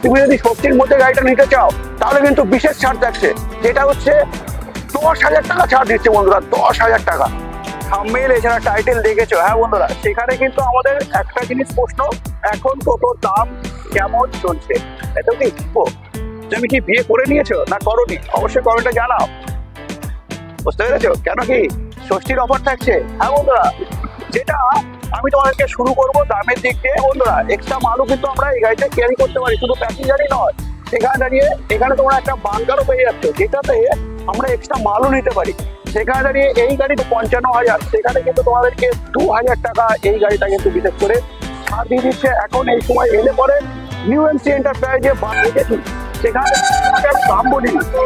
তুমি যদি 60-র মধ্যে গাড়িটা নিতে চাও তাহলে কিন্তু বিশেষ ছাড় থাকছে, যেটা হচ্ছে 10,000 টাকা ছাড় দিচ্ছে বন্ধুরা, 10,000 টাকা। থাম্বনেল এছাড়া টাইটেল দেখেছো, হ্যাঁ বন্ধুরা, সেখানে কিন্তু আমাদের একটা জিনিস প্রশ্ন, এখন টোটোর দাম কেমন চলছে। এত কি তুমি কি বিয়ে করে নিয়েছো না করোনি, অবশ্যই কমেন্টে জানাও। বুঝতে পেরেছো? কেন কি ষষ্ঠীর অফার থাকছে, হ্যাঁ বন্ধুরা। যেটা আমি তোমাদেরকে শুরু করবো দামের দিক দিয়ে বন্ধুরা। এক্সট্রা মালও কিন্তু আমরা এই গাড়িতে ক্যারি করতে পারি, শুধু প্যাসেঞ্জারই নয়। সেখানে দাঁড়িয়ে এখানে তোমরা একটা বাঙ্কারও পেয়ে যাচ্ছ, যেটাতে আমরা এক্সট্রা মালও নিতে পারি। সেখানে দাঁড়িয়ে এই গাড়ি তো 55,000, সেখানে কিন্তু তোমাদেরকে 2,000 টাকা এই গাড়িটা কিন্তু বিশেষ করে ছাড় দিয়ে দিচ্ছে। এখন এই সময় এলে পরে নিউ এমসি এন্টারপ্রাইজে রেখেছি, সেখানে দাম বলি। তো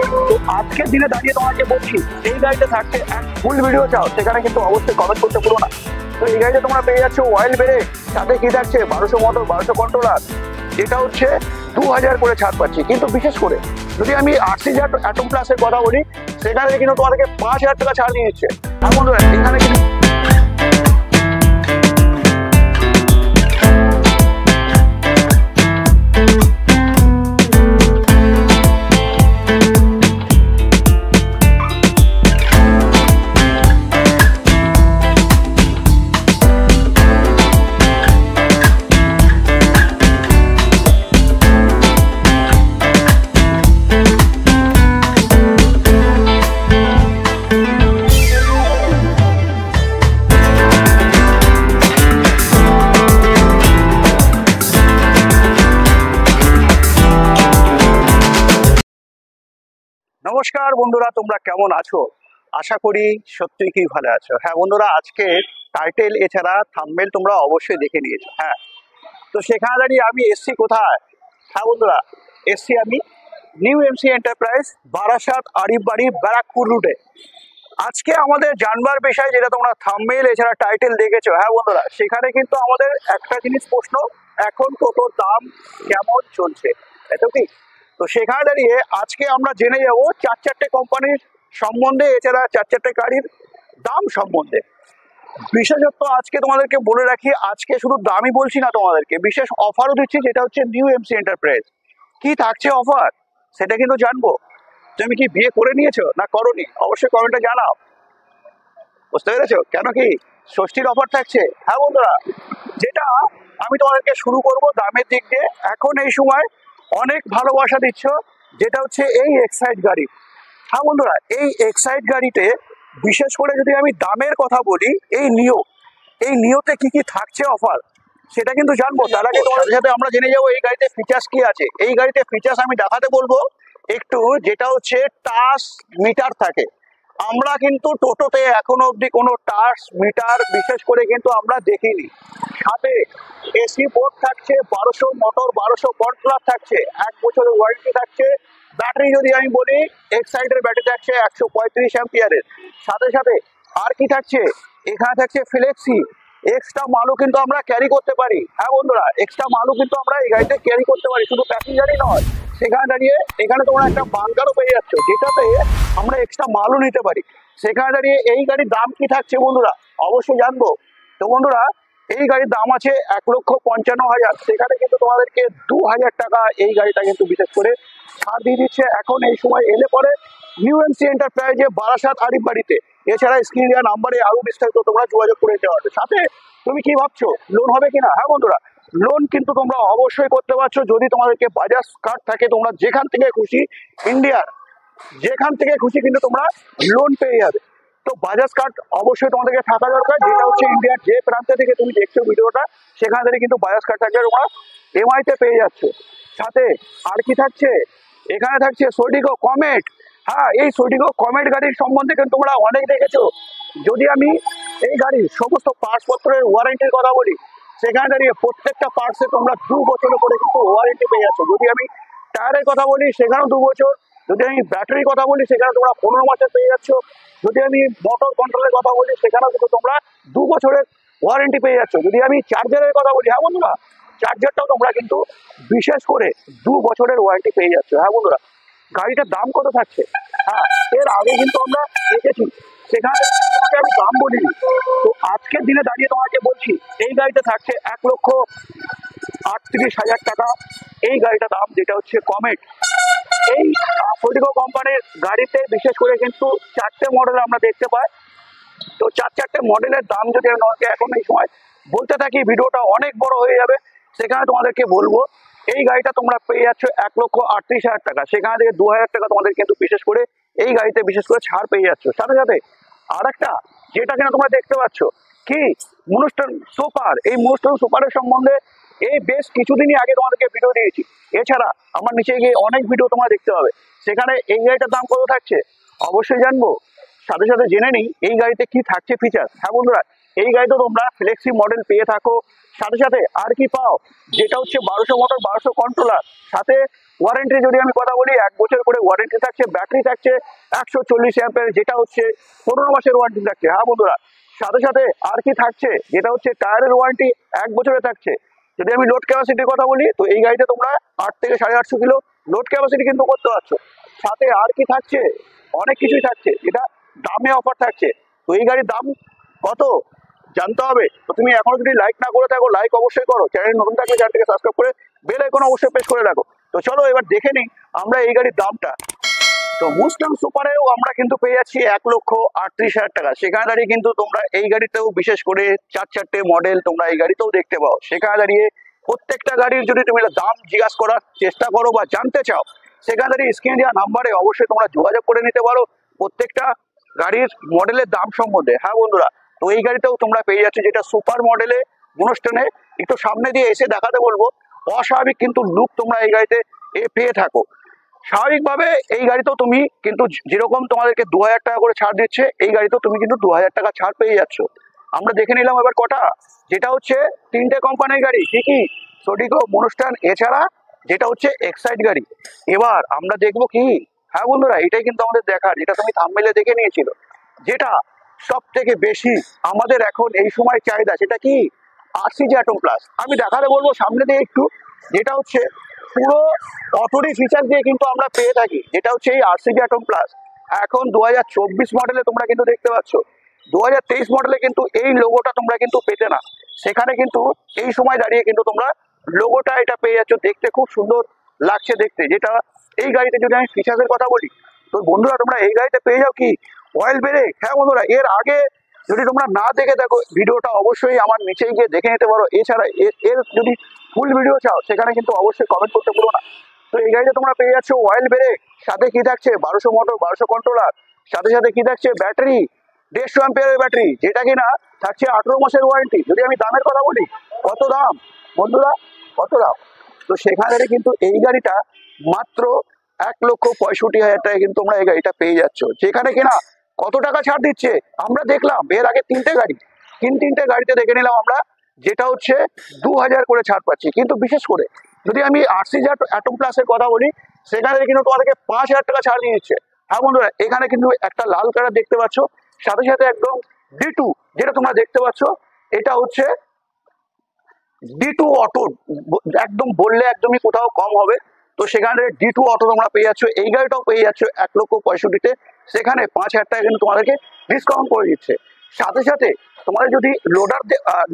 আজকের দিনে দাঁড়িয়ে তোমাকে বলছি এই গাড়িতে থাকছে, ফুল ভিডিও চাও সেখানে কিন্তু অবশ্যই কমেন্ট করতে ভুলো না। তো এই গাড়িতে তোমরা পেয়ে যাচ্ছ অয়েল ব্রেক, সাথে কি থাকছে 1200 মোটর, 1200 কন্ট্রোলার, যেটা হচ্ছে 2,000 করে ছাড় পাচ্ছি। কিন্তু বিশেষ করে যদি আমি RCZ অ্যাটম প্লাসের কথা বলি, সেখানে কিন্তু তোমাদেরকে 5,000 টাকা ছাড় দিয়ে দিচ্ছে। আর বন্ধুরা এখানে কিন্তু নমস্কার বন্ধুরা, তোমরা কেমন আছো? আশা করি সত্যিই কি ভালো আছো। হ্যাঁ বন্ধুরা, আজকে টাইটেল এছাড়া থাম্বনেল তোমরা অবশ্যই দেখে নিয়েছো। হ্যাঁ, তো সেখানে দাঁড়িয়ে আমি এসছি কোথায়? হ্যাঁ বন্ধুরা, এসছি আমি new MC enterprise, Barasat, Arifbari, Barrackpore রুটে। আজকে আমাদের জানবার বিষয়, যেটা তোমরা থাম্বনেল এছাড়া টাইটেল দেখেছো, হ্যাঁ বন্ধুরা, সেখানে কিন্তু আমাদের একটা জিনিস প্রশ্ন, এখন টোটোর দাম কেমন চলছে, এত কি। তো সেখানে দাঁড়িয়ে আজকে আমরা জেনে যাবো 4-4টে কোম্পানির সম্বন্ধে, এছাড়া 4-4টে গাড়ির দাম সম্বন্ধে। বিশেষত্ব আজকে তোমাদেরকে বলে রাখি, আজকে শুধু দামই বলছি না, তোমাদেরকে বিশেষ অফারও দিচ্ছি, যেটা হচ্ছে নিউ এমসি এন্টারপ্রাইজ। কি থাকছে অফার সেটা কিন্তু জানবো। তুমি কি বিয়ে করে নিয়েছো না করোনি, অবশ্যই কমেন্টে জানাও। বুঝতে পেরেছো? কেন কি ষষ্ঠীর অফার থাকছে, হ্যাঁ বন্ধুরা। যেটা আমি তোমাদেরকে শুরু করব দামের দিক দিয়ে। এখন এই সময় অনেক ভালোবাসা দিচ্ছ, যেটা হচ্ছে এই এক্সাইড গাড়ি। হ্যাঁ বন্ধুরা, এই এক্সাইড গাড়িতে বিশেষ করে যদি আমি দামের কথা বলি, এই নিওতে কি কি থাকছে অফার সেটা কিন্তু জানবো। তার আগে তোমাদের সাথে আমরা জেনে যাবো এই গাড়িতে ফিচার্স কি আছে। এই গাড়িতে ফিচার্স আমি দেখাতে বলবো একটু, যেটা হচ্ছে টাচ মিটার থাকে। আমরা কিন্তু টোটোতে এখনো অবধি কোনো টাচ মিটার বিশেষ করে কিন্তু আমরা দেখিনি। সাথে এসি বোর্ড থাকছে, 1200 মোটর, 1200 কন্ট্রোলার থাকছে, 1 বছরের ওয়ারেন্টি থাকছে। ব্যাটারি যদি আমি বলি, এক্সাইডের ব্যাটারি থাকছে 135 অ্যাম্পিয়ারের। সাথে সাথে আর কি থাকছে, এখানে থাকছে ফ্লেক্সি, এক্সট্রা মালও কিন্তু আমরা ক্যারি করতে পারি। হ্যাঁ বন্ধুরা, এক্সট্রা মালও কিন্তু আমরা এই গাড়িতে ক্যারি করতে পারি, শুধু প্যাসেঞ্জারই নয়। সেখানে দাঁড়িয়ে এখানে তোমরা একটা বাঙ্কারও পেয়ে যাচ্ছ, যেটাতে আমরা এক্সট্রা মালও নিতে পারি। সেখানে দাঁড়িয়ে এই গাড়ির দাম কি থাকছে বন্ধুরা, অবশ্যই জানবো। তো বন্ধুরা, এই গাড়ির দাম আছে 1,55,000, সেখানে কিন্তু তোমাদেরকে 2,000 টাকা এই গাড়িটা কিন্তু বিশেষ করে ছাড় দিয়ে দিচ্ছে। এখন এই সময় এলে পরে নিউ এমসি এন্টারপ্রাইজে, বারাসাত, আরিফবাড়িতে। এছাড়া স্ক্রিন দেওয়া নাম্বারে আরো বিস্তারিত তোমরা যোগাযোগ করে নিতে পারবে। সাথে তুমি কি ভাবছো লোন হবে কিনা? হ্যাঁ বন্ধুরা, লোন কিন্তু তোমরা অবশ্যই করতে পারছো, যদি তোমাদেরকে বাজাজ কার্ড থাকে। তোমরা যেখান থেকে খুশি, ইন্ডিয়ার যেখান থেকে খুশি কিন্তু তোমরা লোন পেয়ে যাবে। তো বাজাজ কার্ড অবশ্যই তোমাদেরকে থাকা দরকার, যেটা হচ্ছে ইন্ডিয়ার যে প্রান্ত থেকে তুমি দেখছো ভিডিওটা, সেখান থেকে কিন্তু বাজাজ কার্ড থাকলে তোমরা EMI তে পেয়ে যাচ্ছ। সাথে আর কি থাকছে, এখানে থাকছে সোডিগো কমেট। হ্যাঁ, এই সোডিগো কমেট গাড়ির সম্বন্ধে কিন্তু তোমরা অনেক দেখেছো। যদি আমি এই গাড়ির সমস্ত পার্টসপত্রের ওয়ারেন্টির কথা বলি, সেখানে দাঁড়িয়ে প্রত্যেকটা পার্টসে তোমরা 2 বছরের করে কিন্তু ওয়ারেন্টি পেয়ে যাচ্ছ। যদি আমি টায়ারের কথা বলি, সেখানেও 2 বছর। যদি আমি ব্যাটারির কথা বলি, সেখানে তোমরা 15 মাসের পেয়ে যাচ্ছ। যদি আমি মোটর কন্ট্রোলের কথা বলি, সেখানেও কিন্তু তোমরা 2 বছরের ওয়ারেন্টি পেয়ে যাচ্ছ। যদি আমি চার্জারের কথা বলি, হ্যাঁ বন্ধুরা, চার্জারটাও তোমরা কিন্তু বিশেষ করে 2 বছরের ওয়ারেন্টি পেয়ে যাচ্ছ। হ্যাঁ বন্ধুরা, গাড়িটার দাম কত থাকছে? হ্যাঁ, এর আগে কিন্তু আমরা দেখেছি, সেখানে আমি দাম বলিনি। তো আজকের দিনে দাঁড়িয়ে তোমাকে বলছি এই গাড়িতে থাকছে 38,000 টাকা এই গাড়িটা দাম, যেটা হচ্ছে কমেট। এই ফোর্ডিগো কোম্পানির গাড়িতে বিশেষ করে কিন্তু 4টে মডেল আমরা দেখতে পাই। তো 4টে মডেলের দাম যদি আমি তোমাকে এখন এই সময় বলতে থাকি, ভিডিওটা অনেক বড় হয়ে যাবে। সেখানে তোমাদেরকে বলবো এই গাড়িটা তোমরা পেয়ে যাচ্ছ 1,38,000 টাকা, সেখানে থেকে 2,000 টাকা তোমাদের কিন্তু বিশেষ করে এই গাড়িতে বিশেষ করে ছাড় পেয়ে যাচ্ছ। সাথে সাথে আর একটা যেটা কিনা তোমরা দেখতে পাচ্ছ কি, মুনস্টোন সুপার। এই মুনস্টোন সুপারের সম্বন্ধে এই বেশ কিছুদিনই আগে তোমাদেরকে ভিডিও দিয়েছি। এছাড়া আমার নিচে গিয়ে অনেক ভিডিও তোমরা দেখতে পাবে, সেখানে এই গাড়িটার দাম কত থাকছে অবশ্যই জানবো। সাথে সাথে জেনে নিই এই গাড়িতে কি থাকছে ফিচার। হ্যাঁ বন্ধুরা, এই গাড়িতে তোমরা ফ্লেক্সি মডেল পেয়ে থাকো। সাথে সাথে আর কি পাও, যেটা হচ্ছে 1200 মোটর 1200 কন্ট্রোলার। সাথে ওয়ারেন্টি যদি আমি কথা বলি, 1 বছর করে ওয়ারেন্টি থাকছে। ব্যাটারি থাকছে 140 অ্যাম্পের, যেটা হচ্ছে 15 মাসের ওয়ারেন্টি থাকছে। হ্যাঁ বন্ধুরা, সাথে সাথে আর কি থাকছে, যেটা হচ্ছে টায়ারের ওয়ারেন্টি 1 বছরে থাকছে। যদি আমি লোড ক্যাপাসিটির কথা বলি, তো এই গাড়িতে তোমরা 8 থেকে 850 কিলো লোড ক্যাপাসিটি কিন্তু করতে পারছো। সাথে আর কি থাকছে, অনেক কিছুই থাকছে, যেটা দামে অফার থাকছে। তো এই গাড়ির দাম কত জানতে হবে, তো তুমি এখনো যদি লাইক না করে থাকো, লাইক অবশ্যই করো। চ্যানেল নতুন থাকলে চ্যানেলটাকে সাবস্ক্রাইব করে বেল আইকন অবশ্যই প্রেস করে রাখো। তো চলো এবার দেখে নিই আমরা এই গাড়ির দামটা। তো মুস্টাং সুপারেও আমরা কিন্তু পেয়ে যাচ্ছি 1,38,000 টাকা। সেখানে দাঁড়িয়ে কিন্তু তোমরা এই গাড়িতেও বিশেষ করে 4টে মডেল তোমরা এই গাড়িতেও দেখতে পাও। সেখানে দাঁড়িয়ে প্রত্যেকটা গাড়ির যদি তুমি দাম জিজ্ঞাসা করার চেষ্টা করো বা জানতে চাও, সেখানে দাঁড়িয়ে স্ক্রিনে দেওয়া নাম্বারে অবশ্যই তোমরা যোগাযোগ করে নিতে পারো প্রত্যেকটা গাড়ির মডেলের দাম সম্বন্ধে। হ্যাঁ বন্ধুরা, তো এই গাড়িতেও তোমরা পেয়ে যাচ্ছ, যেটা সুপার মডেলে মুনস্টোনে। একটু সামনে দিয়ে এসে দেখাতে বলবো, অস্বাভাবিক কিন্তু লুক তোমরা এই গাড়িতে পেয়ে থাকো। স্বাভাবিকভাবে এই গাড়িতেও তুমি কিন্তু যেরকম তোমাদেরকে 2,000 টাকা করে ছাড় দিচ্ছে, এই গাড়িতেও তুমি কিন্তু 2,000 টাকা ছাড় পেয়ে যাচ্ছ। আমরা দেখে নিলাম এবার কটা, যেটা হচ্ছে 3টে কোম্পানির গাড়ি, কি কি, সোডিগো, মুনস্টোন, এছাড়া যেটা হচ্ছে এক্সাইড গাড়ি। এবার আমরা দেখবো কি, হ্যাঁ বন্ধুরা, এটাই কিন্তু আমাদের দেখার, যেটা তুমি থাম্বনেইলে দেখে নিয়েছিল, যেটা সব থেকে বেশি আমাদের এখন এই সময় চাহিদা, সেটা কি, আরসিজি অ্যাটম প্লাস। আমি দেখাতে বলবো সামনে দিয়ে একটু, যেটা হচ্ছে পুরো অটোরি ফিচার দিয়ে কিন্তু আমরা পেয়ে থাকি, যেটা হচ্ছে এই আরসিজি অ্যাটম প্লাস। এখন 2024 মডেলে তোমরা কিন্তু দেখতে পাচ্ছ, 2023 মডেলে কিন্তু এই লোগোটা তোমরা কিন্তু পেতে না। সেখানে কিন্তু এই সময় দাঁড়িয়ে কিন্তু তোমরা লোগোটা এটা পেয়ে যাচ্ছ, দেখতে খুব সুন্দর লাগছে দেখতে। যেটা এই গাড়িতে যদি আমি ফিচার্সের কথা বলি, তো বন্ধুরা তোমরা এই গাড়িতে পেয়ে যাও কি, অয়েল ব্রেক। হ্যাঁ বন্ধুরা, এর আগে যদি তোমরা না দেখে থাকো ভিডিওটা, অবশ্যই আমার নিচে গিয়ে দেখে নিতে পারো। এছাড়া এর যদি ফুল ভিডিও চাও, সেখানে কিন্তু অবশ্যই কমেন্ট করতে ভুলো না। তো এই গাড়িতে তোমরা পেয়ে যাচ্ছ অয়েল ব্রেক, সাথে কি থাকছে 1200 মোটর 1200 কন্ট্রোলার, সাথে সাথে কি থাকছে ব্যাটারি 150 অ্যাম্পিয়ারের ব্যাটারি, যেটা কিনা থাকছে 18 মাসের ওয়ারেন্টি। যদি আমি দামের কথা বলি, কত দাম বন্ধুরা, কত দাম, তো সেখানে কিন্তু এই গাড়িটা মাত্র 1,65,000 টাকায় কিন্তু তোমরা এই গাড়িটা পেয়ে যাচ্ছ। যেখানে কিনা কত টাকা ছাড় দিচ্ছে আমরা দেখলাম এর আগে 3টে গাড়ি, তিনটে গাড়িতে দেখে নিলাম আমরা, যেটা হচ্ছে 2,000 করে ছাড় পাচ্ছি। কিন্তু বিশেষ করে যদি আমি আরসিজি অ্যাটম প্লাসের কথা বলি, সেখানে কিন্তু তোমাদেরকে 5,000 টাকা ছাড় দিয়ে দিচ্ছে। হ্যাঁ বন্ধুরা, এখানে কিন্তু একটা লাল কালার দেখতে পাচ্ছ, সাথে সাথে একদম D2 যেটা তোমরা দেখতে পাচ্ছ, এটা হচ্ছে D2 অটো, একদম বললে একদমই কোথাও কম হবে। তো সেখানে D2 অটো তোমরা পেয়ে যাচ্ছ, এই গাড়িটাও পেয়ে যাচ্ছ 1,65,000-তে। সেখানে 5,000 টাকা কিন্তু তোমাদেরকে ডিসকাউন্ট করে দিচ্ছে। সাথে সাথে তোমাদের যদি লোডার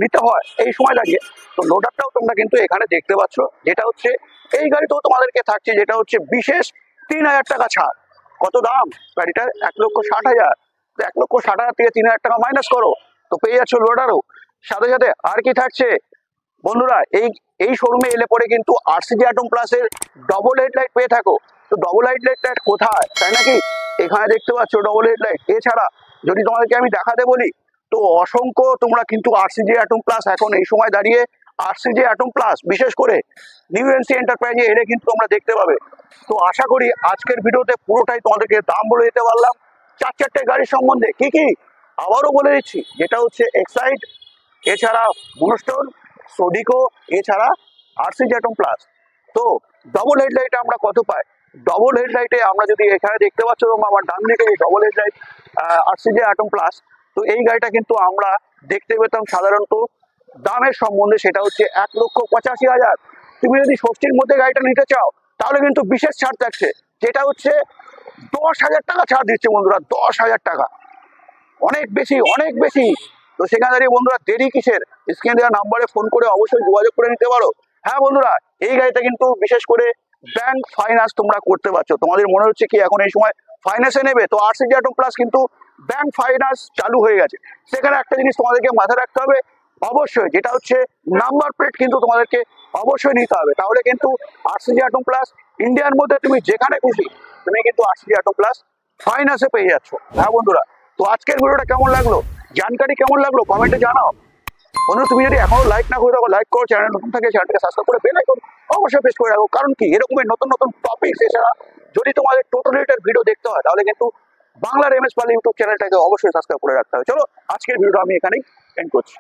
নিতে হয় এই সময় দাঁড়িয়ে, তো লোডারটাও তোমরা কিন্তু এখানে দেখতে পাচ্ছ, যেটা হচ্ছে এই গাড়িতেও তোমাদেরকে থাকছে, যেটা হচ্ছে বিশেষ 3,000 টাকা ছাড়। কত দাম গাড়িটার, 1,60,000। তো 1,60,000 থেকে 3,000 টাকা মাইনাস করো, তো পেয়ে যাচ্ছ লোডারও। সাথে সাথে আর কি থাকছে বন্ধুরা, এই এই শোরুমে এলে পরে কিন্তু আরসিজি অ্যাটম প্লাসের ডবল হেডলাইট পেয়ে থাকো। তো ডবল হেডলাইট কোথায়, তাই নাকি, এখানে দেখতে পাচ্ছ ডবল হেডলাইট। এছাড়া যদি তোমাদেরকে আমি দেখাতে বলি, তো অসংখ্য তোমরা কিন্তু আরসিজি অ্যাটম প্লাস এখন এই সময় দাঁড়িয়ে, আরসিজি অ্যাটম প্লাস বিশেষ করে নিউ এনসি এন্টারপ্রাইজে এলে কিন্তু তোমরা দেখতে পাবে। তো আশা করি আজকের ভিডিওতে পুরোটাই তোমাদেরকে দাম বলে দিতে পারলাম 4টে গাড়ির সম্বন্ধে। কি কি আবারও বলে দিচ্ছি, যেটা হচ্ছে এক্সাইড, এছাড়া মুনস্টোন, সোডিকো, এছাড়া আরসিজি অ্যাটম প্লাস। তো ডবল হেডলাইটে আমরা কত পাই, ডবল হেডলাইটে আমরা যদি এখানে দেখতে পাচ্ছ তোমরা আমার ডান দিকে double headlight RCG atom plus, তো এই গাড়িটা কিন্তু আমরা দেখতে পেতাম সাধারণত দামের সম্বন্ধে, সেটা হচ্ছে 1,85,000। তুমি যদি ষষ্ঠীর মধ্যে গাড়িটা নিতে চাও, তাহলে কিন্তু বিশেষ ছাড় থাকছে, যেটা হচ্ছে 10,000 টাকা ছাড় দিচ্ছে বন্ধুরা, 10,000 টাকা, অনেক বেশি, অনেক বেশি। তো সেখানে দাঁড়িয়ে বন্ধুরা দেরি কিসের, স্ক্রিনে দেওয়া নাম্বারে ফোন করে অবশ্যই যোগাযোগ করে নিতে পারো। হ্যাঁ বন্ধুরা, এই গাড়িটা কিন্তু বিশেষ করে ব্যাংক ফাইন্যান্স তোমরা করতে পারছো। তোমাদের মনে হচ্ছে কি এখন এই সময় ফাইন্যান্সে নেবে, তো আরসিজি অটো প্লাস কিন্তু ব্যাংক ফাইন্যান্স চালু হয়ে গেছে। সেখানে একটা জিনিস তোমাদেরকে মাথায় রাখতে হবে অবশ্যই, যেটা হচ্ছে নাম্বার প্লেট কিন্তু তোমাদেরকে অবশ্যই নিতে হবে। তাহলে কিন্তু আরসিজি অটো প্লাস ইন্ডিয়ার মধ্যে তুমি যেখানে খুশি তুমি কিন্তু আরসিজি অটো প্লাস ফাইন্যান্সে পেয়ে যাচ্ছ। হ্যাঁ বন্ধুরা, তো আজকের ভিডিওটা কেমন লাগলো, জানকারি কেমন লাগলো কমেন্টে জানাও। বন্ধু তুমি যদি এখনো লাইক না করে থাকো লাইক করো, চ্যানেল নতুন থাকে চ্যানেলটাকে সাবস্ক্রাইব করে বেল আইকন অবশ্যই প্রেস করে রাখো। কারণ কি এরকমের নতুন নতুন টপিক এছাড়া যদি তোমাদের টোটাল রেটের ভিডিও দেখতে হয় তাহলে কিন্তু বাংলার এমএস পাল ইউটিউব চ্যানেলটাকে অবশ্যই সাবস্ক্রাইব করে রাখতে হবে। চলো আজকের ভিডিওটা আমি এখানেই এন্ড করছি।